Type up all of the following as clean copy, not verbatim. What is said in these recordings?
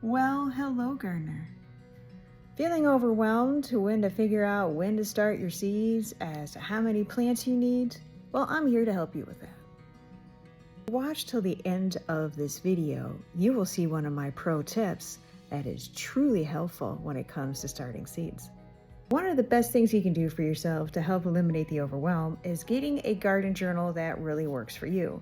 Well, hello, gardener. Feeling overwhelmed to when to figure out when to start your seeds as to how many plants you need? Well, I'm here to help you with that. Watch till the end of this video. You will see one of my pro tips that is truly helpful when it comes to starting seeds. One of the best things you can do for yourself to help eliminate the overwhelm is getting a garden journal that really works for you.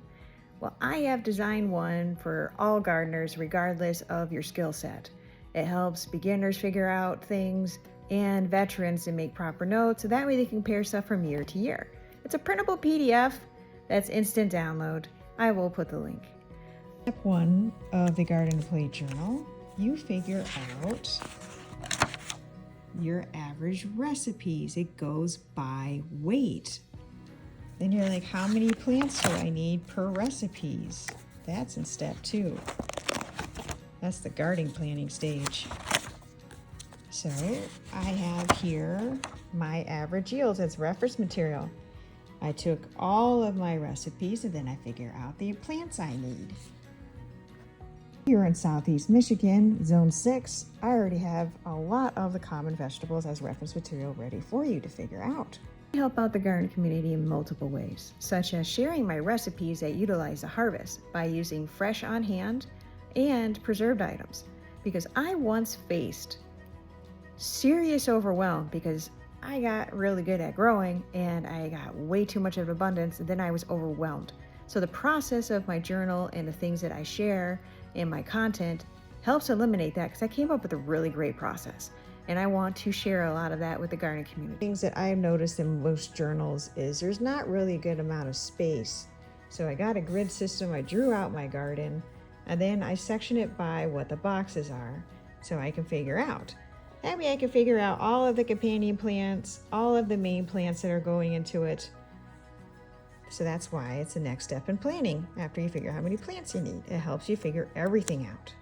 Well, I have designed one for all gardeners regardless of your skill set. It helps beginners figure out things and veterans to make proper notes so that way they can compare stuff from year to year. It's a printable PDF that's instant download. I will put the link. Step 1 of the Garden Play Journal, you figure out your average recipes. It goes by weight. Then you're like, how many plants do I need per recipes? That's in step 2. That's the garden planning stage. So I have here my average yields as reference material. I took all of my recipes and then I figure out the plants I need. Here in Southeast Michigan, Zone 6, I already have a lot of the common vegetables as reference material ready for you to figure out. I help out the garden community in multiple ways, such as sharing my recipes that utilize the harvest by using fresh on hand and preserved items, because I once faced serious overwhelm because I got really good at growing and I got way too much of abundance and then I was overwhelmed. So the process of my journal and the things that I share in my content helps eliminate that because I came up with a really great process. And I want to share a lot of that with the garden community. Things that I've noticed in most journals is there's not really a good amount of space. So I got a grid system, I drew out my garden, and then I section it by what the boxes are so I can figure out. That way I can figure out all of the companion plants, all of the main plants that are going into it. So that's why it's the next step in planning. After you figure out how many plants you need, it helps you figure everything out.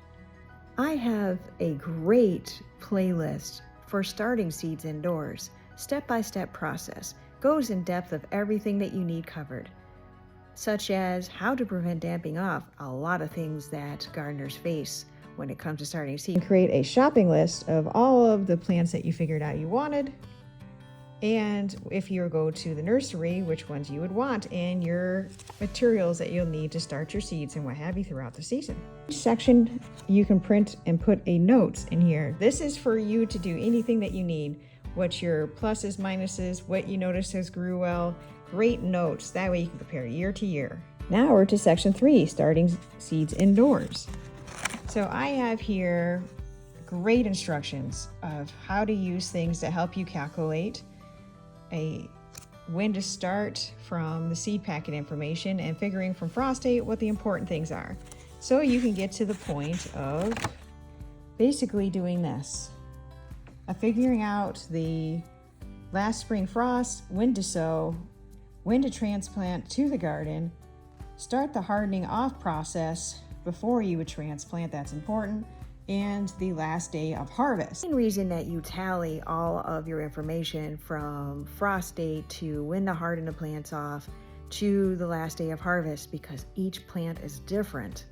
I have a great playlist for starting seeds indoors. Step-by-step process goes in depth of everything that you need covered, such as how to prevent damping off, a lot of things that gardeners face when it comes to starting seeds. Create a shopping list of all of the plants that you figured out you wanted, and if you go to the nursery, which ones you would want, and your materials that you'll need to start your seeds and what have you throughout the season. Each section you can print and put a notes in here. This is for you to do anything that you need, what your pluses, minuses, what you notice has grew well, great notes. That way you can compare year to year. Now we're to section 3, starting seeds indoors. So I have here great instructions of how to use things to help you calculate when to start from the seed packet information and figuring from frost date what the important things are. So you can get to the point of basically doing this, of figuring out the last spring frost, when to sow, when to transplant to the garden, start the hardening off process before you would transplant, that's important, and the last day of harvest. The main reason that you tally all of your information from frost date to when to harden the plants off to the last day of harvest, because each plant is different.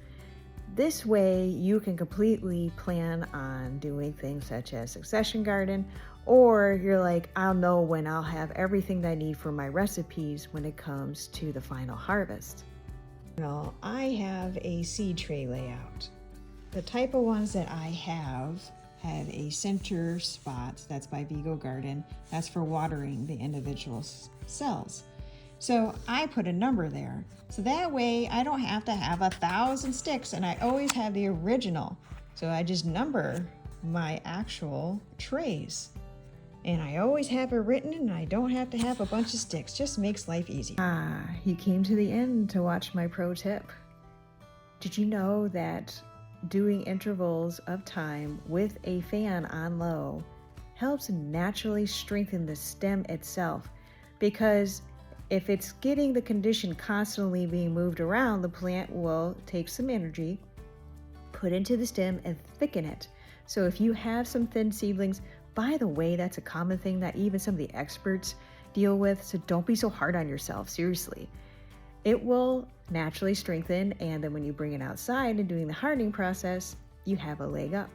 This way you can completely plan on doing things such as succession garden, or you're like, I'll know when I'll have everything that I need for my recipes when it comes to the final harvest. Now, I have a seed tray layout. The type of ones that I have a center spot, that's by Vigo Garden. That's for watering the individual cells. So I put a number there. So that way I don't have to have 1,000 sticks, and I always have the original. So I just number my actual trays. And I always have it written, and I don't have to have a bunch of sticks. Just makes life easy. You came to the end to watch my pro tip. Did you know that doing intervals of time with a fan on low helps naturally strengthen the stem itself? Because if it's getting the condition constantly being moved around, the plant will take some energy, put into the stem, and thicken it. So if you have some thin seedlings, by the way, that's a common thing that even some of the experts deal with, so don't be so hard on yourself, seriously. It will naturally strengthen, and then when you bring it outside and doing the hardening process, you have a leg up.